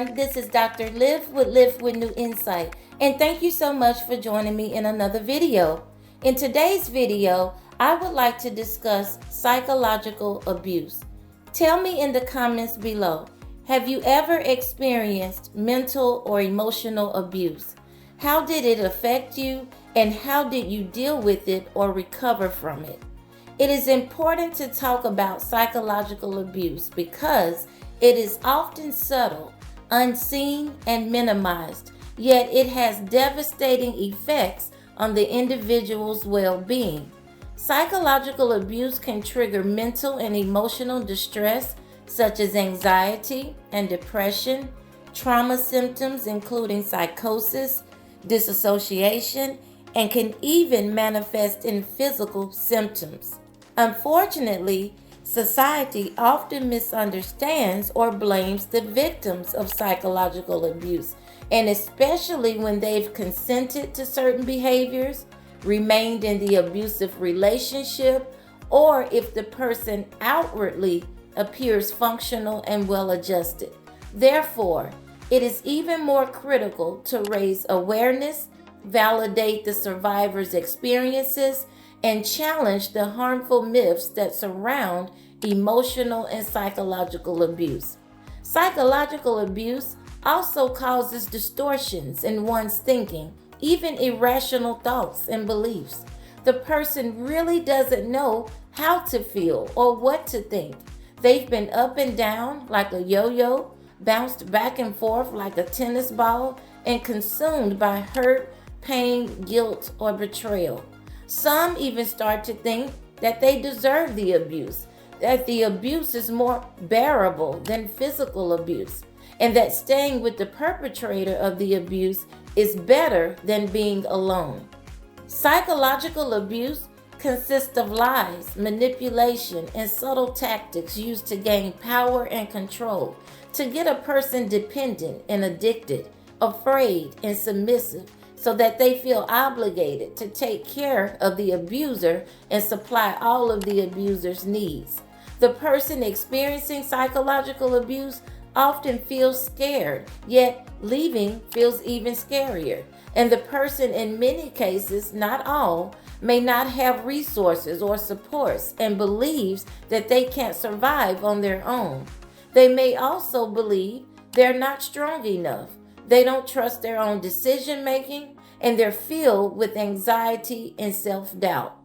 everyone. This is Dr. Live with New Insight, and thank you so much for joining me in another video. In today's video, I would like to discuss psychological abuse. Tell me in the comments below, have you ever experienced mental or emotional abuse? How did it affect you, and how did you deal with it or recover from it? It is important to talk about psychological abuse because it is often subtle, unseen, and minimized, yet it has devastating effects on the individual's well-being. Psychological abuse can trigger mental and emotional distress such as anxiety and depression, trauma symptoms including psychosis, dissociation, and can even manifest in physical symptoms. Unfortunately, society often misunderstands or blames the victims of psychological abuse, and especially when they've consented to certain behaviors, remained in the abusive relationship, or if the person outwardly appears functional and well-adjusted. Therefore, it is even more critical to raise awareness, validate the survivor's experiences, and challenge the harmful myths that surround emotional and psychological abuse. Psychological abuse also causes distortions in one's thinking, even irrational thoughts and beliefs. The person really doesn't know how to feel or what to think. They've been up and down like a yo-yo, bounced back and forth like a tennis ball, and consumed by hurt, pain, guilt, or betrayal. Some even start to think that they deserve the abuse, that the abuse is more bearable than physical abuse, and that staying with the perpetrator of the abuse is better than being alone. Psychological abuse consists of lies, manipulation, and subtle tactics used to gain power and control, to get a person dependent and addicted, afraid and submissive, so that they feel obligated to take care of the abuser and supply all of the abuser's needs. The person experiencing psychological abuse often feels scared, yet leaving feels even scarier. And the person, in many cases, not all, may not have resources or supports and believes that they can't survive on their own. They may also believe they're not strong enough. They don't trust their own decision making, and they're filled with anxiety and self-doubt.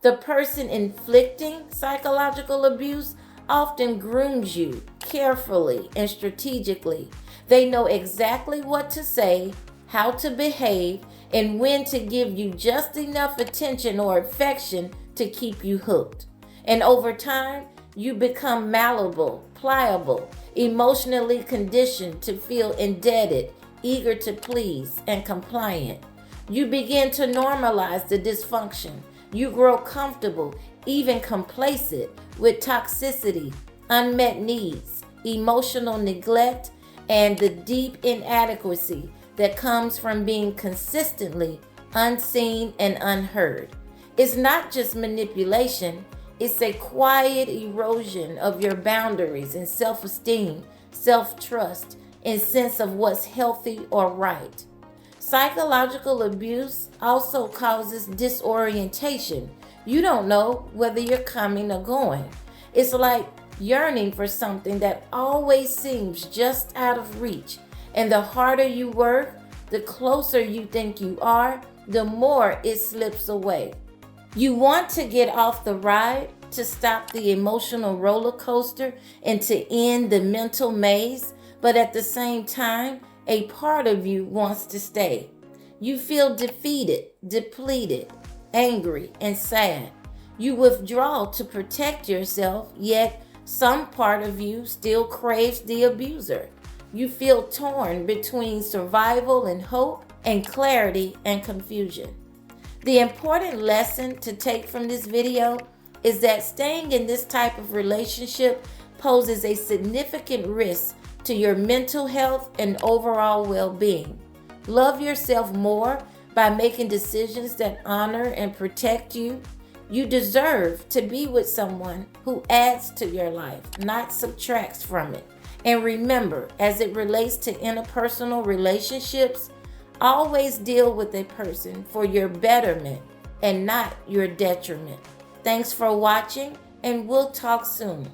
The person inflicting psychological abuse often grooms you carefully and strategically. They know exactly what to say, how to behave, and when to give you just enough attention or affection to keep you hooked. And over time, you become malleable, pliable, emotionally conditioned to feel indebted, eager to please, and compliant. You begin to normalize the dysfunction. You grow comfortable, even complacent, with toxicity, unmet needs, emotional neglect, and the deep inadequacy that comes from being consistently unseen and unheard. It's not just manipulation, it's a quiet erosion of your boundaries and self-esteem, self-trust, and sense of what's healthy or right. Psychological abuse also causes disorientation. You don't know whether you're coming or going. It's like yearning for something that always seems just out of reach. And the harder you work, the closer you think you are, the more it slips away. You want to get off the ride, to stop the emotional roller coaster, and to end the mental maze, but at the same time, a part of you wants to stay. You feel defeated, depleted, angry, and sad. You withdraw to protect yourself, yet some part of you still craves the abuser. You feel torn between survival and hope, and clarity and confusion. The important lesson to take from this video is that staying in this type of relationship poses a significant risk to your mental health and overall well-being. Love yourself more by making decisions that honor and protect you. You deserve to be with someone who adds to your life, not subtracts from it. And remember, as it relates to interpersonal relationships, always deal with a person for your betterment and not your detriment. Thanks for watching, and we'll talk soon.